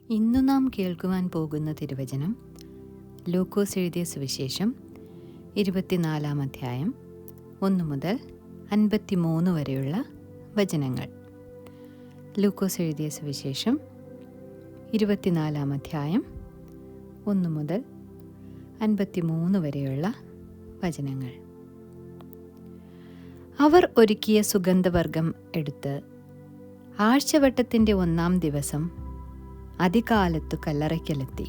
ഇന്നു നാം കേൾക്കുവാൻ പോകുന്ന തിരുവചനം ലൂക്കോസ് എഴുതിയ സുവിശേഷം 24 അധ്യായം 1 മുതൽ 53 വരെയുള്ള വചനങ്ങൾ. ലൂക്കോസ് എഴുതിയ സുവിശേഷം 24 അധ്യായം 1 മുതൽ 53 വരെയുള്ള വചനങ്ങൾ. അവർ ഒരുക്കിയ സുഗന്ധവർഗം എടുത്ത് ആഴ്ചവട്ടത്തിൻ്റെ 1-ാം ദിവസം അതികാലത്തു കല്ലറയ്ക്കലെത്തി.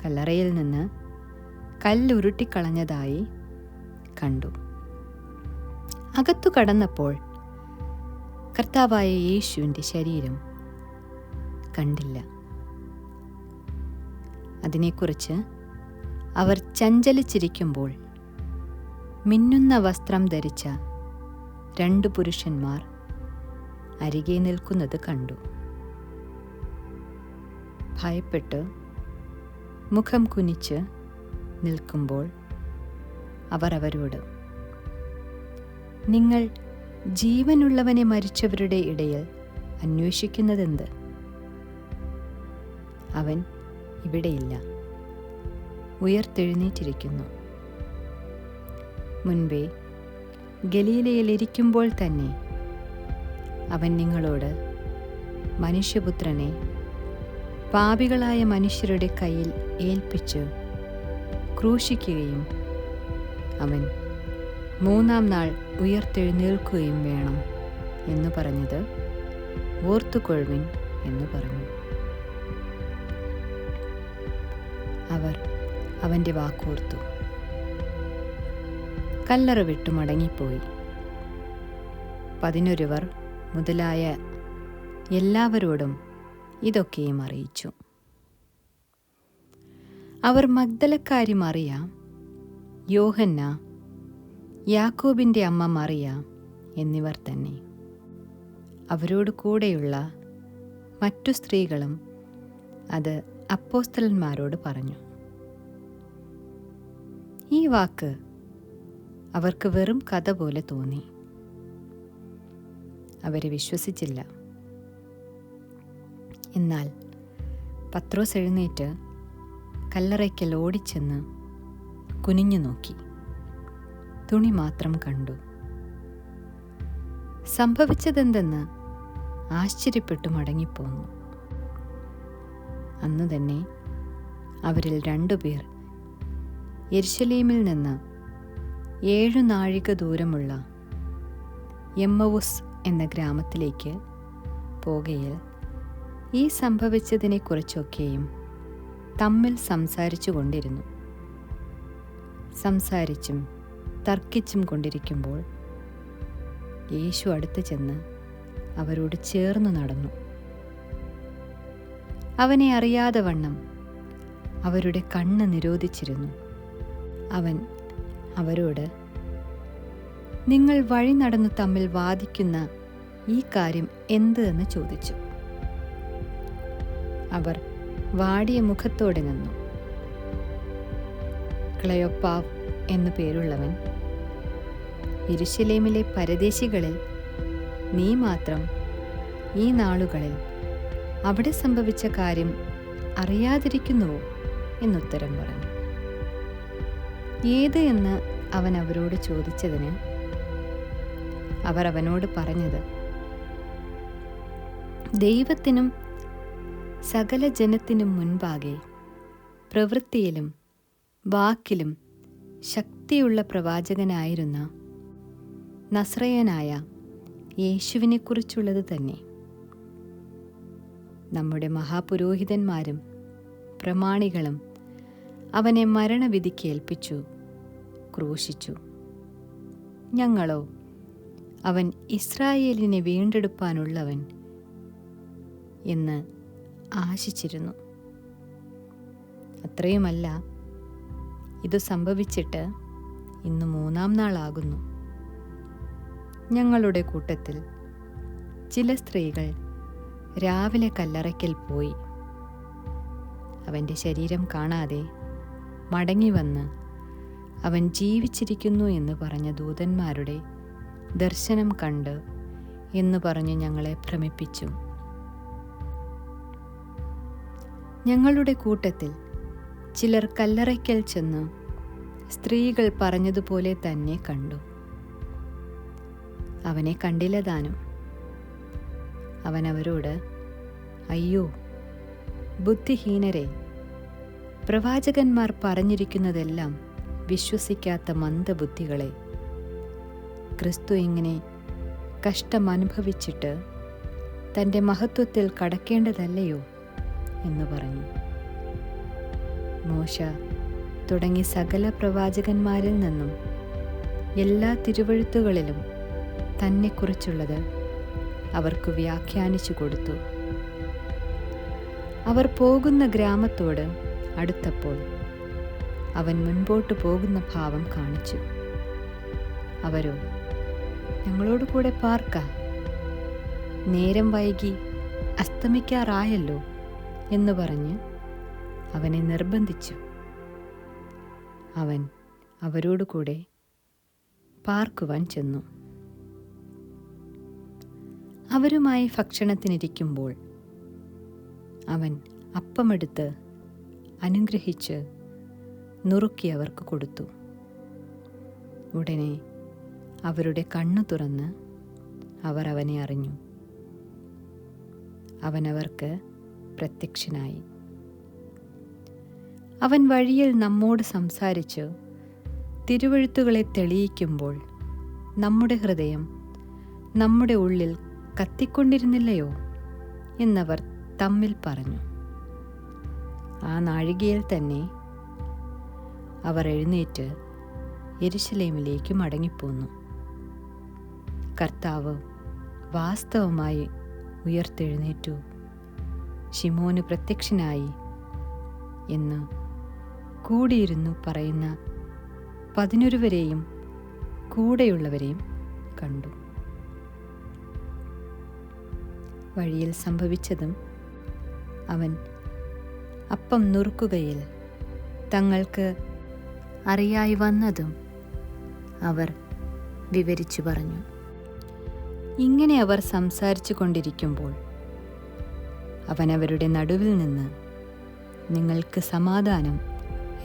കല്ലറയിൽ നിന്ന് കല്ലുരുട്ടിക്കളഞ്ഞതായി കണ്ടു. അകത്തു കടന്നപ്പോൾ കർത്താവായ യേശുവിൻ്റെ ശരീരം കണ്ടില്ല. അതിനെക്കുറിച്ച് അവർ ചഞ്ചലിച്ചിരിക്കുമ്പോൾ മിന്നുന്ന വസ്ത്രം ധരിച്ച 2 പുരുഷന്മാർ അരികെ നിൽക്കുന്നത് കണ്ടു. ഭയപ്പെട്ട് മുഖം കുനിച്ച് നിൽക്കുമ്പോൾ അവർ അവരോട്, നിങ്ങൾ ജീവനുള്ളവനെ മരിച്ചവരുടെ ഇടയിൽ അന്വേഷിക്കുന്നതെന്ത്? അവൻ ഇവിടെയില്ല, ഉയർത്തെഴുന്നേറ്റിരിക്കുന്നു. മുൻപേ ഗലീലയിലിരിക്കുമ്പോൾ തന്നെ അവൻ നിങ്ങളോട് മനുഷ്യപുത്രനെ പാപികളായ മനുഷ്യരുടെ കയ്യിൽ ഏൽപ്പിച്ച് ക്രൂശിക്കുകയും അവൻ 3-ാം നാൾ ഉയർത്തെഴുന്നേൽക്കുകയും വേണം എന്ന് പറഞ്ഞത് ഓർത്തുകൊള്ളുവിൻ എന്ന് പറഞ്ഞു. അവർ അവൻ്റെ വാക്കോർത്തു കല്ലറ വിട്ടു മടങ്ങിപ്പോയി. 11 മുതലായ എല്ലാവരോടും ഇതൊക്കെയും അറിയിച്ചു. അവർ മഗ്ദലക്കാരി മറിയ, യോഹന്ന, യാക്കോബിൻ്റെ അമ്മ മറിയ എന്നിവർ തന്നെ. അവരോട് കൂടെയുള്ള മറ്റു സ്ത്രീകളും അത് അപ്പോസ്തലന്മാരോട് പറഞ്ഞു. ഈ വാക്ക് അവർക്ക് വെറും കഥ പോലെ തോന്നി. അവരെ വിശ്വസിച്ചില്ല. എന്നാൽ പത്രോസ് എഴുന്നേറ്റ് കല്ലറയ്ക്കൽ ഓടിച്ചെന്ന് കുനിഞ്ഞു നോക്കി. തുണി മാത്രം കണ്ടു. സംഭവിച്ചതെന്തെന്ന് ആശ്ചര്യപ്പെട്ടു മടങ്ങിപ്പോന്നു. അന്നു തന്നെ അവരിൽ 2 പേർ യെരുശലേമിൽ നിന്ന് 7 നാഴിക ദൂരമുള്ള എമ്മവുസ് എന്ന ഗ്രാമത്തിലേക്ക് പോകയിൽ ഈ സംഭവിച്ചതിനെക്കുറിച്ചൊക്കെയും തമ്മിൽ സംസാരിച്ചു കൊണ്ടിരുന്നു. സംസാരിച്ചും തർക്കിച്ചും കൊണ്ടിരിക്കുമ്പോൾ യേശു അടുത്ത് ചെന്ന് അവരോട് ചേർന്നു നടന്നു. അവനെ അറിയാതെ വണ്ണം അവരുടെ കണ്ണ് നിരോധിച്ചിരുന്നു. അവൻ അവരോട്, നിങ്ങൾ വഴി നടന്നു തമ്മിൽ വാദിക്കുന്ന ഈ കാര്യം എന്ത് എന്ന് ചോദിച്ചു. അവർ വാടിയ മുഖത്തോടെ നിന്നു. ക്ലയോപ്പാവ് എന്നു പേരുള്ളവൻ, യെരുശലേമിലെ പരദേശികളിൽ നീ മാത്രം ഈ നാളുകളിൽ അവിടെ സംഭവിച്ച കാര്യം അറിയാതിരിക്കുന്നുവോ എന്നുത്തരം പറഞ്ഞു. ഏത് എന്ന് അവൻ അവരോട് ചോദിച്ചതിന് അവർ അവനോട് പറഞ്ഞത്, ദൈവത്തിനും സകല ജനത്തിനും മുൻപാകെ പ്രവൃത്തിയിലും വാക്കിലും ശക്തിയുള്ള പ്രവാചകനായിരുന്ന നസ്രയനായ യേശുവിനെക്കുറിച്ചുള്ളത് തന്നെ. നമ്മുടെ മഹാപുരോഹിതന്മാരും പ്രമാണികളും അവനെ മരണവിധിക്ക് ഏൽപ്പിച്ചു, ക്രൂശിച്ചു. ഞങ്ങളോ അവൻ ഇസ്രായേലിനെ വീണ്ടെടുപ്പാനുള്ളവൻ എന്ന് ആശിച്ചിരുന്നു. അത്രയുമല്ല, ഇത് സംഭവിച്ചിട്ട് ഇന്ന് 3-ാം നാളാകുന്നു. ഞങ്ങളുടെ കൂട്ടത്തിൽ ചില സ്ത്രീകൾ രാവിലെ കല്ലറയ്ക്കൽ പോയി അവൻ്റെ ശരീരം കാണാതെ മടങ്ങി വന്ന് അവൻ ജീവിച്ചിരിക്കുന്നു എന്ന് പറഞ്ഞ ദൂതന്മാരുടെ ദർശനം കണ്ട് എന്ന് പറഞ്ഞ് ഞങ്ങളെ ഭ്രമിപ്പിച്ചു. ഞങ്ങളുടെ കൂട്ടത്തിൽ ചിലർ കല്ലറയ്ക്കൽ ചെന്ന് സ്ത്രീകൾ പറഞ്ഞതുപോലെ തന്നെ കണ്ടു. അവനെ കണ്ടില്ല താനും. അവൻ അവരോട്, അയ്യോ ബുദ്ധിഹീനരെ, പ്രവാചകന്മാർ പറഞ്ഞിരിക്കുന്നതെല്ലാം വിശ്വസിക്കാത്ത മന്ദബുദ്ധികളെ, ക്രിസ്തു ഇങ്ങനെ കഷ്ടമനുഭവിച്ചിട്ട് തൻ്റെ മഹത്വത്തിൽ കടക്കേണ്ടതല്ലയോ എന്ന് പറഞ്ഞു. മോശ തുടങ്ങി സകല പ്രവാചകന്മാരിൽ നിന്നും എല്ലാ തിരുവെഴുത്തുകളിലും തന്നെക്കുറിച്ചുള്ളത് അവർക്ക് വ്യാഖ്യാനിച്ചു കൊടുത്തു. അവർ പോകുന്ന ഗ്രാമത്തോട് അടുത്തപ്പോൾ അവൻ മുൻപോട്ട് പോകുന്ന ഭാവം കാണിച്ചു. അവരോ, ഞങ്ങളോട് കൂടെ പാർക്ക, നേരം വൈകി അസ്തമിക്കാറായല്ലോ എന്ന് പറഞ്ഞ് അവനെ നിർബന്ധിച്ചു. അവൻ അവരോടുകൂടെ പാർക്കുവാൻ ചെന്നു. അവരുമായി ഭക്ഷണത്തിനിരിക്കുമ്പോൾ അവൻ അപ്പമെടുത്ത് അനുഗ്രഹിച്ച് നുറുക്കി അവർക്ക് കൊടുത്തു. ഉടനെ അവരുടെ കണ്ണു തുറന്ന് അവർ അവനെ അറിഞ്ഞു. അവൻ അവർക്ക് പ്രത്യക്ഷനായി. അവൻ വഴിയിൽ നമ്മോട് സംസാരിച്ച് തിരുവെഴുത്തുകളെ തെളിയിക്കുമ്പോൾ നമ്മുടെ ഹൃദയം നമ്മുടെ ഉള്ളിൽ കത്തിക്കൊണ്ടിരുന്നില്ലയോ എന്നവർ തമ്മിൽ പറഞ്ഞു. ആ നാഴികയിൽ തന്നെ അവർ എഴുന്നേറ്റ് യെരുശലേമിലേക്ക് മടങ്ങിപ്പോന്നു. കർത്താവ് വാസ്തവമായി ഉയർത്തെഴുന്നേറ്റു, ശിമോന് പ്രത്യക്ഷനായി എന്ന് കൂടിയിരുന്നു പറയുന്ന 11 കൂടെയുള്ളവരെയും കണ്ടു. വഴിയിൽ സംഭവിച്ചതും അവൻ അപ്പം നുറുക്കുകയിൽ തങ്ങൾക്ക് അറിയായി വന്നതും അവർ വിവരിച്ചു പറഞ്ഞു. ഇങ്ങനെ അവർ സംസാരിച്ചു കൊണ്ടിരിക്കുമ്പോൾ അവൻ അവരുടെ നടുവിൽ നിന്ന്, നിങ്ങൾക്ക് സമാധാനം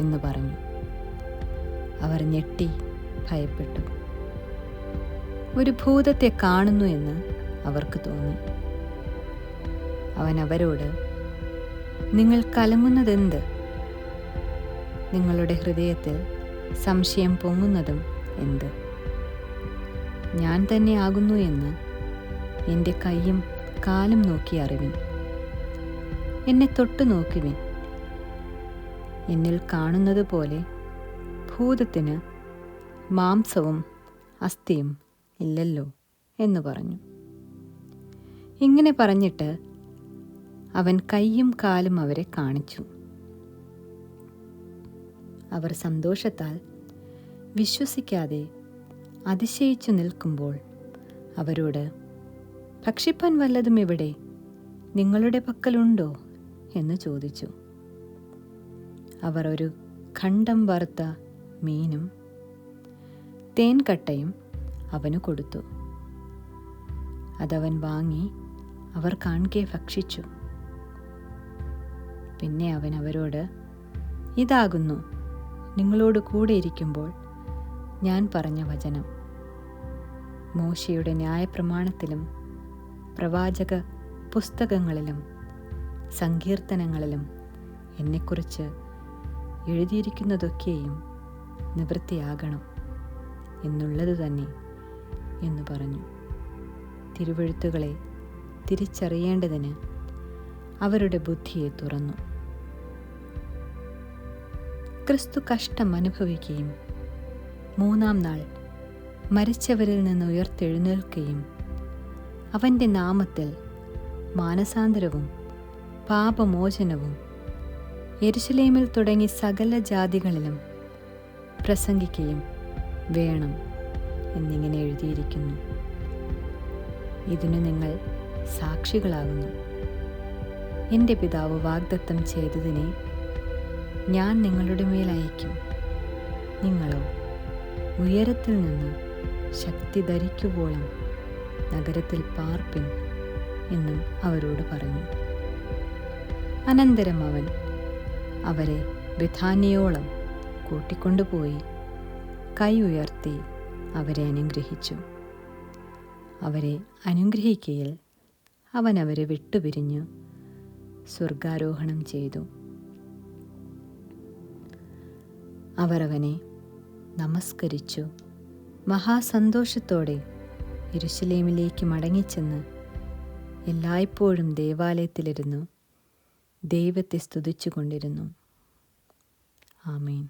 എന്ന് പറഞ്ഞു. അവർ ഞെട്ടി ഭയപ്പെട്ടു. ഒരു ഭൂതത്തെ കാണുന്നു എന്ന് അവർക്ക് തോന്നി. അവൻ അവരോട്, നിങ്ങൾ കലങ്ങുന്നതെന്ത്? നിങ്ങളുടെ ഹൃദയത്തിൽ സംശയം പൊങ്ങുന്നതും എന്ത്? ഞാൻ തന്നെ ആകുന്നു എന്ന് എൻ്റെ കൈയും കാലും നോക്കി അറിവിൻ. എന്നെ തൊട്ടു നോക്കുവിൻ. എന്നിൽ കാണുന്നത് പോലെ ഭൂതത്തിന് മാംസവും അസ്ഥിയും ഇല്ലല്ലോ എന്ന് പറഞ്ഞു. ഇങ്ങനെ പറഞ്ഞിട്ട് അവൻ കൈയും കാലും അവരെ കാണിച്ചു. അവർ സന്തോഷത്താൽ വിശ്വസിക്കാതെ അതിശയിച്ചു നിൽക്കുമ്പോൾ അവരോട്, ഭക്ഷിപ്പാൻ വല്ലതും ഇവിടെ നിങ്ങളുടെ പക്കലുണ്ടോ എന്ന് ചോദിച്ചു. അവർ ഒരു ഖണ്ഡം വറുത്ത മീനും തേൻകട്ടയും അവന് കൊടുത്തു. അതവൻ വാങ്ങി അവർ കാൺകെ ഭക്ഷിച്ചു. പിന്നെ അവൻ അവരോട്, ഇതാകുന്നു നിങ്ങളോട് കൂടെ ഇരിക്കുമ്പോൾ ഞാൻ പറഞ്ഞ വചനം. മോശയുടെ ന്യായപ്രമാണത്തിലും പ്രവാചക പുസ്തകങ്ങളിലും സങ്കീർത്തനങ്ങളിലും എന്നെക്കുറിച്ച് എഴുതിയിരിക്കുന്നതൊക്കെയും നിവൃത്തിയാകണം എന്നുള്ളത് തന്നെ എന്ന് പറഞ്ഞു. തിരുവെഴുത്തുകളെ തിരിച്ചറിയേണ്ടതിന് അവരുടെ ബുദ്ധിയെ തുറന്നു. ക്രിസ്തു കഷ്ടം അനുഭവിക്കുകയും 3-ാം നാൾ മരിച്ചവരിൽ നിന്ന് ഉയർത്തെഴുന്നേൽക്കുകയും അവൻ്റെ നാമത്തിൽ മാനസാന്തരവും പാപമോചനവും യെരുശലേമിൽ തുടങ്ങി സകല ജാതികളിലും പ്രസംഗിക്കുകയും വേണം എന്നിങ്ങനെ എഴുതിയിരിക്കുന്നു. ഇതിനു നിങ്ങൾ സാക്ഷികളാകുന്നു. എൻ്റെ പിതാവ് വാഗ്ദത്തം ചെയ്തതിനെ ഞാൻ നിങ്ങളുടെ മേൽ അയക്കും. നിങ്ങളോ ഉയരത്തിൽ നിന്ന് ശക്തി ധരിക്കുവോളം നഗരത്തിൽ പാർപ്പിൻ എന്നും അവരോട് പറഞ്ഞു. അനന്തരം അവൻ അവരെ ബെഥാന്യയോളം കൂട്ടിക്കൊണ്ടുപോയി കൈ ഉയർത്തി അവരെ അനുഗ്രഹിച്ചു. അവരെ അനുഗ്രഹിക്കയിൽ അവൻ അവരെ വിട്ടുപിരിഞ്ഞു സ്വർഗാരോഹണം ചെയ്തു. അവർ അവനെ നമസ്കരിച്ചു മഹാസന്തോഷത്തോടെ യെരൂശലേമിലേക്ക് മടങ്ങിച്ചെന്ന് എല്ലായ്പ്പോഴും ദേവാലയത്തിലിരുന്നു ദൈവത്തെ സ്തുതിച്ചുകൊണ്ടിരുന്നു. ആമേൻ.